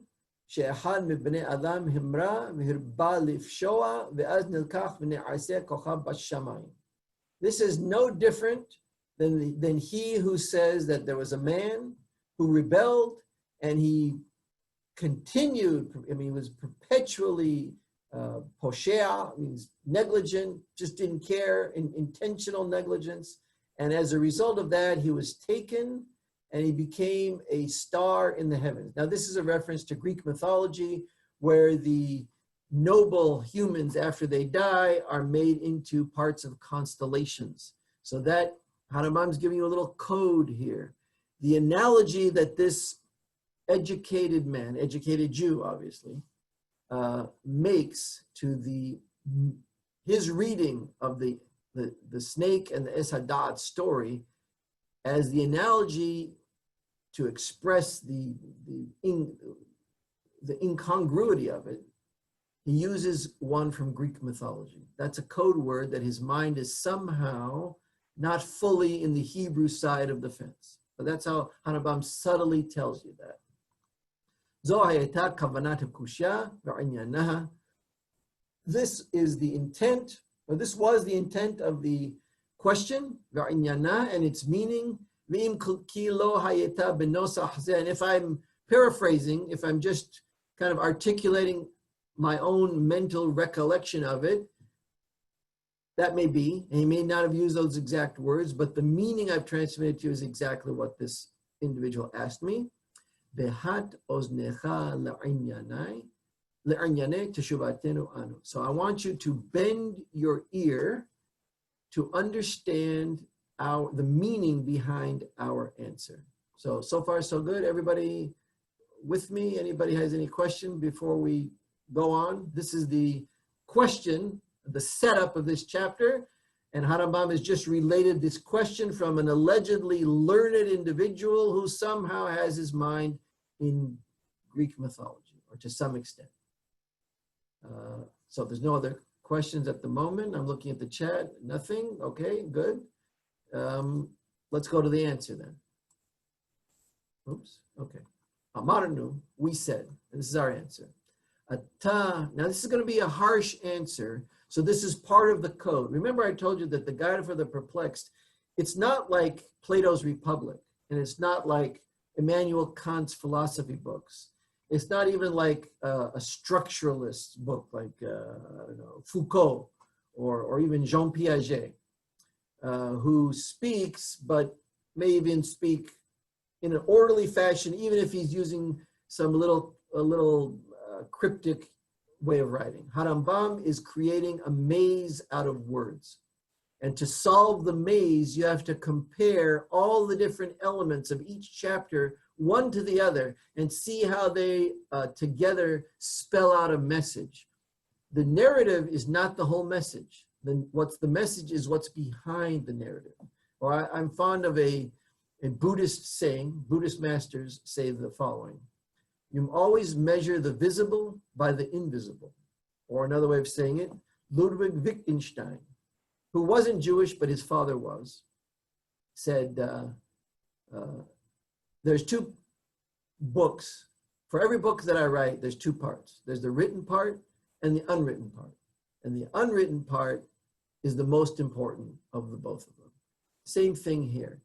she'echad mibnei adam himra v'hirba lifshoa ve'az nilkach v'ne'aseh kochab b'shamayim. This is no different than he who says that there was a man who rebelled and he continued, I mean, he was perpetually poshea, means negligent, just didn't care, intentional negligence. And as a result of that, he was taken and he became a star in the heavens. Now, this is a reference to Greek mythology where the noble humans after they die are made into parts of constellations. So that Harambam's giving you a little code here. The analogy that this educated man, educated Jew obviously, makes to his reading of the snake and the Esadat story as the analogy to express the incongruity of it, he uses one from Greek mythology. That's a code word that his mind is somehow not fully in the Hebrew side of the fence. But that's how Harambam subtly tells you that. This is the intent, or this was the intent of the question, and its meaning. And if I'm paraphrasing, if I'm just kind of articulating my own mental recollection of it, that may be, and he may not have used those exact words, but the meaning I've transmitted to you is exactly what this individual asked me. So I want you to bend your ear to understand the meaning behind our answer. So far so good. Everybody with me? Anybody has any question before we go on? This is the question, the setup of this chapter, and Harambam has just related this question from an allegedly learned individual who somehow has his mind in Greek mythology, or to some extent. So if there's no other questions at the moment, I'm looking at the chat, nothing, okay, good. Let's go to the answer then. Oops, okay. Amarnu, we said, and this is our answer. Now this is going to be a harsh answer, so this is part of the code. Remember I told you that the Guide for the Perplexed, it's not like Plato's Republic, and it's not like Immanuel Kant's philosophy books. It's not even like a structuralist book like I don't know, Foucault or even Jean Piaget, who speaks, but may even speak in an orderly fashion, even if he's using some a little cryptic way of writing. Harambam is creating a maze out of words. And to solve the maze, you have to compare all the different elements of each chapter, one to the other, and see how they together spell out a message. The narrative is not the whole message. What's the message is what's behind the narrative. Or I'm fond of a Buddhist saying, Buddhist masters say the following: you always measure the visible by the invisible. Or another way of saying it, Ludwig Wittgenstein, who wasn't Jewish, but his father was, said, there's two books. For every book that I write, there's two parts. There's the written part and the unwritten part. And the unwritten part is the most important of the both of them. Same thing here.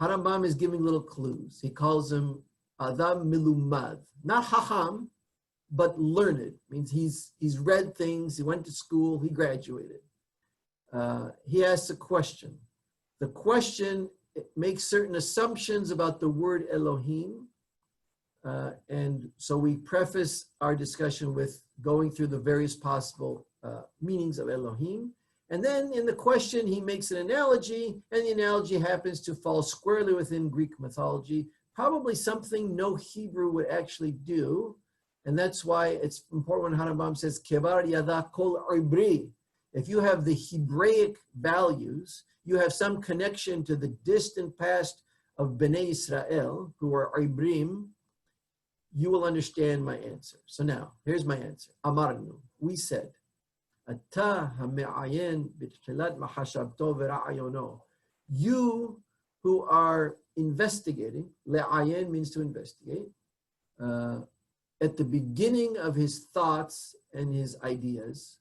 Harambam is giving little clues. He calls him Adam Milumad, not Hakham, but learned. Means he's read things, he went to school, he graduated. He asks a question. The question makes certain assumptions about the word elohim. And so we preface our discussion with going through the various possible meanings of elohim. And then in the question, he makes an analogy, and the analogy happens to fall squarely within Greek mythology, probably something no Hebrew would actually do. And that's why it's important when Harambam says, Kevar yada kol ibri. If you have the Hebraic values, you have some connection to the distant past of Bnei Israel, who are Ibrim, you will understand my answer. So now, here's my answer. Amarnu, we said, Ata ha'me'ayen b'tchilat mahashabto v'ra'ayono. You who are investigating, le'ayen means to investigate, at the beginning of his thoughts and his ideas.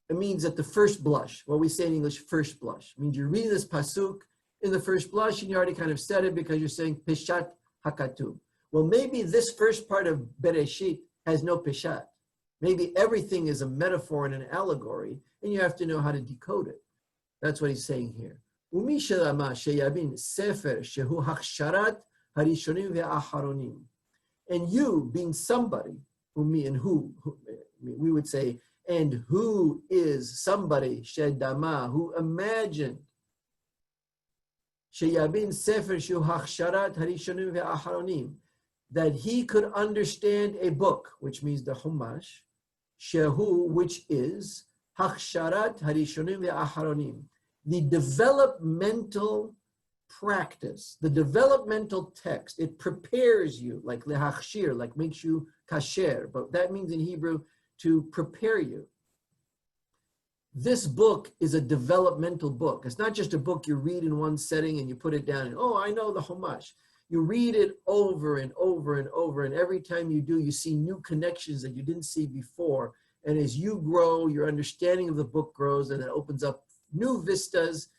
It means at the first blush. What we say in English, first blush. It means you're reading this pasuk in the first blush, and you already kind of said it because you're saying Peshat Hakatub. Well, maybe this first part of Bereshit has no Peshat. Maybe everything is a metaphor and an allegory, and you have to know how to decode it. That's what he's saying here. Umi shelama sheyabin sefer shehu haksharat harishonim ve'aharonim. And you, being somebody, umi and who we would say, and who is somebody, Shedama, who imagined, Sheyabin Sefer Shu Haksharat Harishonim Ve'aharonim, that he could understand a book, which means the Chumash, Shehu, which is Haksharat Harishonim Ve'aharonim, the developmental practice, the developmental text. It prepares you, like lehachshir, like makes you kasher, but that means in Hebrew to prepare you. This book is a developmental book. It's not just a book you read in one setting and you put it down and, oh, I know the Chumash. You read it over and over and over, and every time you do, you see new connections that you didn't see before. And as you grow, your understanding of the book grows, and it opens up new vistas,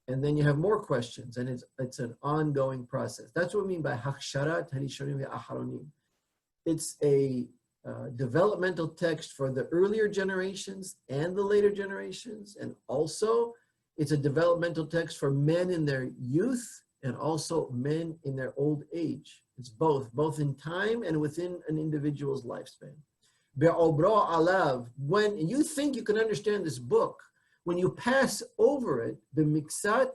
and then you have more questions, and it's an ongoing process. That's what we mean by Haksharat Harishonim Ve'aharonim. It's a developmental text for the earlier generations and the later generations, and also it's a developmental text for men in their youth and also men in their old age. It's both in time and within an individual's lifespan. Be'obro alav, when you think you can understand this book, when you pass over it, b'miksat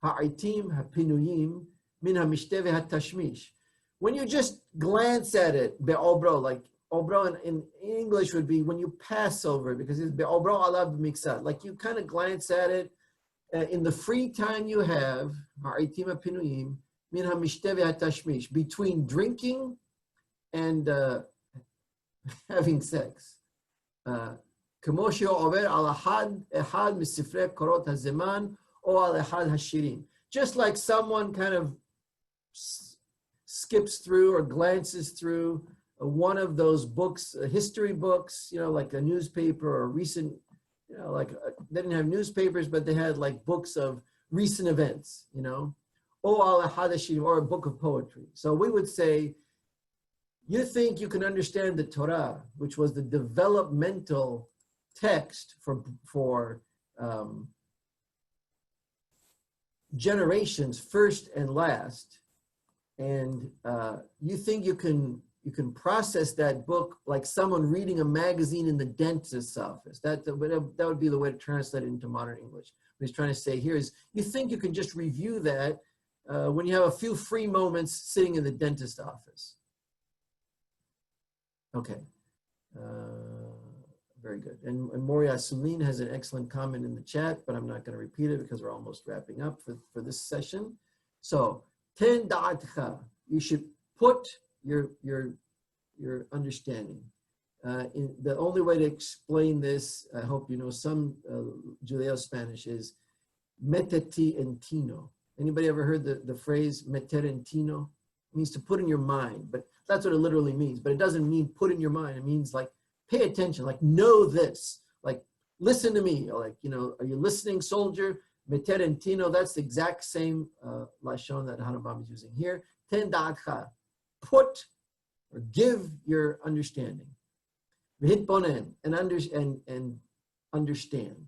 ha'aitim ha'pinuyim min ha'mishteh ve'hatashmish, when you just glance at it, be'obro, like obro in English would be when you pass over it, because it's be'obro alav b'miksat, like you kind of glance at it in the free time you have, ha'aitim ha'pinuyim min ha'mishteh ve'hatashmish, between drinking and having sex. Just like someone kind of skips through or glances through one of those books, history books, like a newspaper or recent, like they didn't have newspapers, but they had like books of recent events, or a book of poetry. So we would say, you think you can understand the Torah, which was the developmental text for generations, first and last, and you think you can process that book like someone reading a magazine in the dentist's office. That would be the way to translate it into modern English. What he's trying to say here is, you think you can just review that when you have a few free moments sitting in the dentist's office. Okay. Very good. And Moria Sulin has an excellent comment in the chat, but I'm not going to repeat it because we're almost wrapping up for this session. So, ten da'atcha, you should put your understanding. The only way to explain this, I hope you know some Judeo-Spanish, is meteti entino. Anybody ever heard the phrase meter entino? It means to put in your mind, but that's what it literally means. But it doesn't mean put in your mind. It means like pay attention, like know this, like listen to me, or like, are you listening, soldier? Meter entino, that's the exact same lashon that Hanabam is using here. Ten da'atcha, put or give your understanding. V'hitbonen, and understand.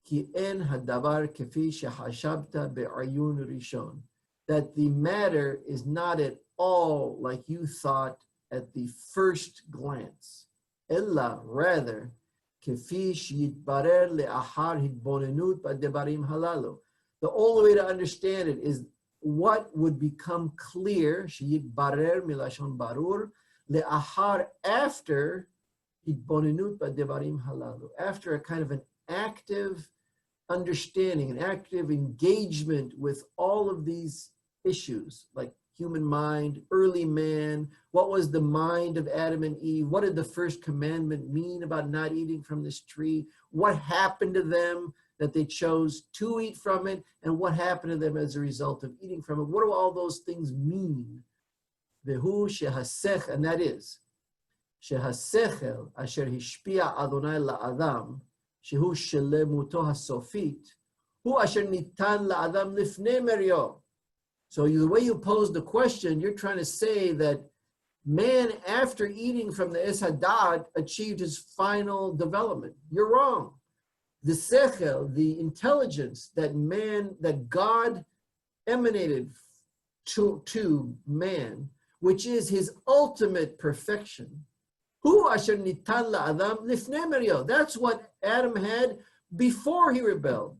Ki en hadavar kefi shehashabta be'ayun rishon, that the matter is not at all like you thought at the first glance. Ella, rather, kefi sheyitbarer le'achar hitbonenut b'devarim halalu. The only way to understand it is what would become clear, sheyitbarer milashon barur, le'achar, after hitbonenut b'devarim halalu, after a kind of an active understanding, an active engagement with all of these issues, like human mind, early man, what was the mind of Adam and Eve, what did the first commandment mean about not eating from this tree, what happened to them that they chose to eat from it, and what happened to them as a result of eating from it. What do all those things mean? Vehu shehasech, and that is, shehasechel asher hishpia Adonai la'adam, shehu shelemuto hasofit, hu asher nitan la'adam lifnei merio. So the way you pose the question, you're trying to say that man, after eating from the Es Hadad, achieved his final development. You're wrong. The sechel, the intelligence that God emanated to man, which is his ultimate perfection, Hu asher nitan la'adam lifnei merio. That's what Adam had before he rebelled.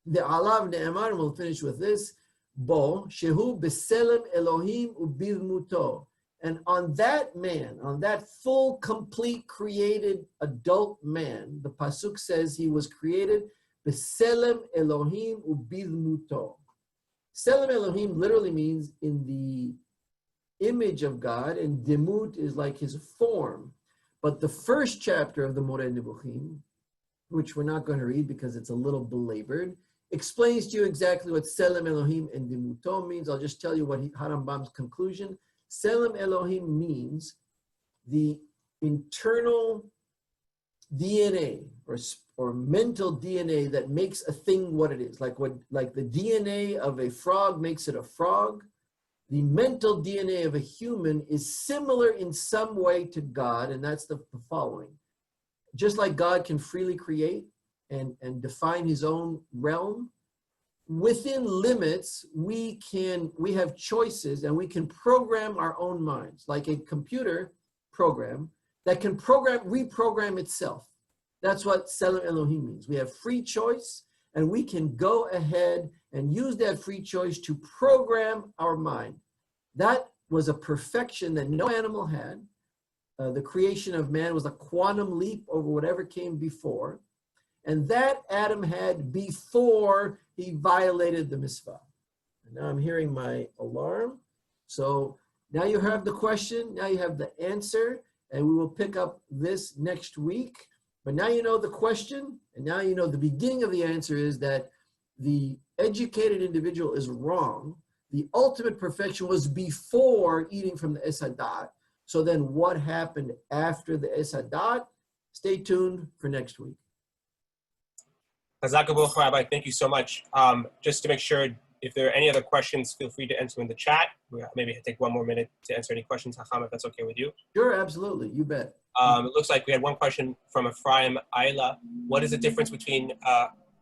The alav ne'emar, and we'll finish with this, bo shehu b'selem elohim u'bidmuto. And on that man, on that full, complete, created adult man, the pasuk says he was created b'selem elohim u'bidmuto. Selem elohim literally means in the image of God, and demut is like his form. But the first chapter of the Moreh Nebuchim, which we're not going to read because it's a little belabored, explains to you exactly what Selem Elohim and Demuto means. I'll just tell you what Harambam's conclusion. Selem Elohim means the internal DNA or mental DNA that makes a thing what it is. Like the DNA of a frog makes it a frog. The mental DNA of a human is similar in some way to God, and that's the following. Just like God can freely create and define his own realm, within limits, we have choices and we can program our own minds, like a computer program that can reprogram itself. That's what Selem Elohim means. We have free choice, and we can go ahead and use that free choice to program our mind. That was a perfection that no animal had. The creation of man was a quantum leap over whatever came before. And that Adam had before he violated the mitzvah. And now I'm hearing my alarm. So now you have the question, now you have the answer, and we will pick up this next week. But now you know the question, and now you know the beginning of the answer is that the educated individual is wrong. The ultimate perfection was before eating from the Esadat. So then what happened after the Esadat? Stay tuned for next week. Rabbi, thank you so much. Just to make sure, if there are any other questions, feel free to enter in the chat. Maybe take 1 more minute to answer any questions, Hakham, if that's okay with you. Sure, absolutely. You bet. It looks like we had one question from Ephraim Ayla. What is the difference between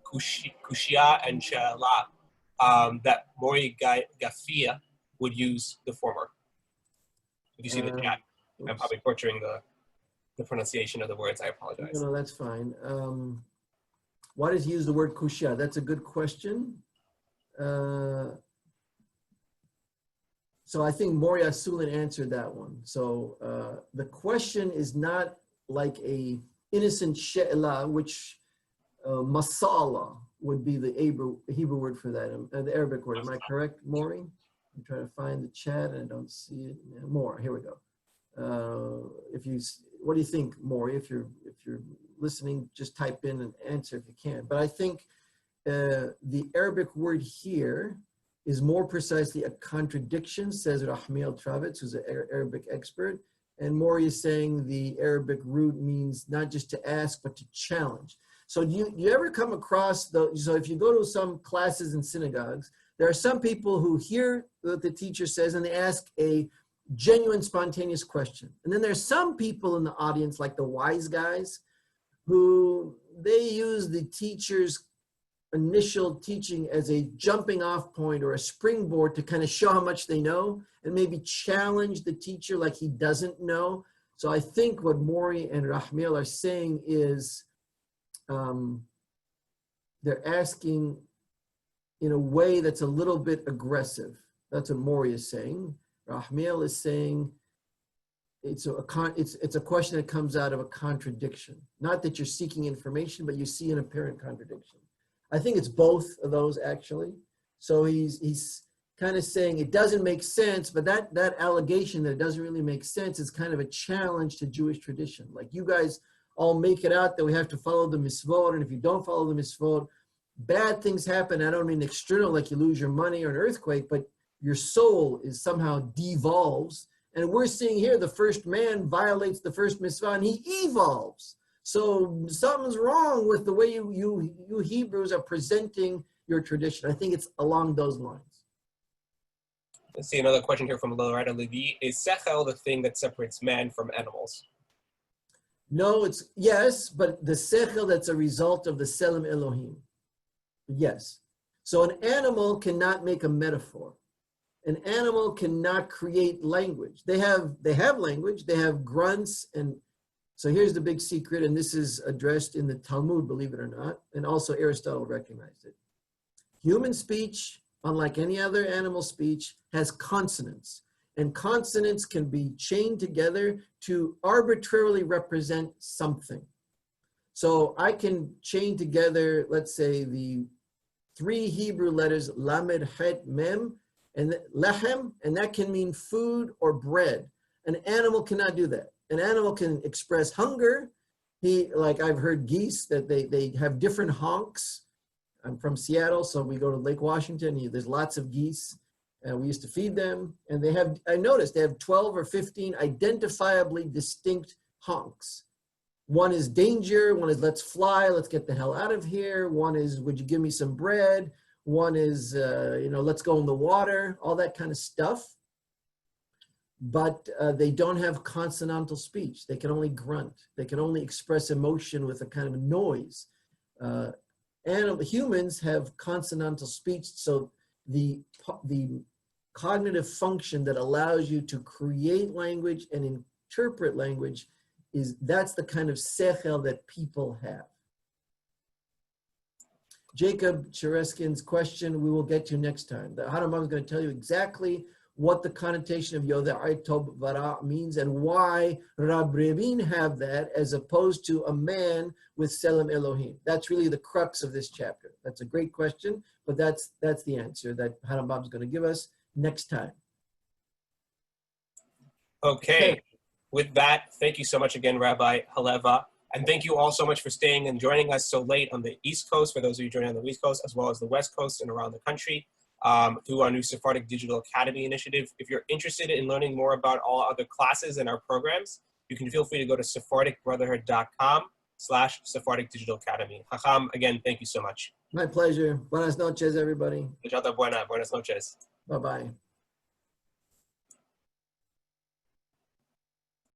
Kushia and She'ala that Mori Gafia would use the former? If you see the chat, I'm probably butchering the pronunciation of the words. I apologize. No, that's fine. Why does he use the word kushia? That's a good question. So I think Moria Sulin answered that one. So the question is not like a innocent she'ela, which masala would be the Hebrew word for that, the Arabic word. Am I correct, Maury? I'm trying to find the chat and I don't see it. More, here we go. What do you think, Maury? If you're listening, just type in and answer if you can. But I think the Arabic word here is more precisely a contradiction, says Rahmiel Travitz, who's an Arabic expert. And Maury is saying the Arabic root means not just to ask, but to challenge. So do you ever come across, so if you go to some classes in synagogues, there are some people who hear what the teacher says and they ask a genuine, spontaneous question. And then there's some people in the audience, like the wise guys, who they use the teacher's initial teaching as a jumping off point or a springboard to kind of show how much they know and maybe challenge the teacher like he doesn't know. So I think what Maury and Rahmiel are saying is they're asking in a way that's a little bit aggressive. That's what Maury is saying. Rahmiel is saying it's a question that comes out of a contradiction. Not that you're seeking information, but you see an apparent contradiction. I think it's both of those actually. So he's kind of saying it doesn't make sense, but that allegation that it doesn't really make sense is kind of a challenge to Jewish tradition. Like you guys all make it out that we have to follow the mitzvot, and if you don't follow the mitzvot, bad things happen. I don't mean external, like you lose your money or an earthquake, but your soul is somehow devolves. And we're seeing here the first man violates the first mitzvah and he evolves. So something's wrong with the way you Hebrews are presenting your tradition. I think it's along those lines. Let's see another question here from Loretta Levy. Is sechel the thing that separates man from animals? No, yes, but the sechel that's a result of the Selem Elohim. Yes. So an animal cannot make a metaphor. An animal cannot create language. They have language, they have grunts, and so here's the big secret, and this is addressed in the Talmud, believe it or not, and also Aristotle recognized it. Human speech, unlike any other animal speech, has consonants, and consonants can be chained together to arbitrarily represent something. So I can chain together, let's say, the 3 Hebrew letters, lamed, het, mem, and lechem, and that can mean food or bread. An animal cannot do that. An animal can express hunger. Like I've heard geese that they have different honks. I'm from Seattle, so we go to Lake Washington. There's lots of geese, and we used to feed them. And I noticed they have 12 or 15 identifiably distinct honks. One is danger, one is let's fly, let's get the hell out of here. One is, would you give me some bread? One is, let's go in the water, all that kind of stuff. But they don't have consonantal speech. They can only grunt. They can only express emotion with a kind of noise. Humans have consonantal speech, so the cognitive function that allows you to create language and interpret language that's the kind of sechel that people have. Jacob Chereskin's question, we will get to next time. The Harambam is going to tell you exactly what the connotation of Yodai Tov Vara means and why Rabbein have that as opposed to a man with Selim Elohim. That's really the crux of this chapter. That's a great question, but that's the answer that Harambam is going to give us next time. Okay. With that, thank you so much again, Rabbi Haleva. And thank you all so much for staying and joining us so late on the East Coast, for those of you joining on the East Coast, as well as the West Coast and around the country, through our new Sephardic Digital Academy initiative. If you're interested in learning more about all other classes in our programs, you can feel free to go to sephardicbrotherhood.com/Sephardic Digital Academy. Hakham, again, thank you so much. My pleasure. Buenas noches, everybody. Buenas noches. Bye-bye.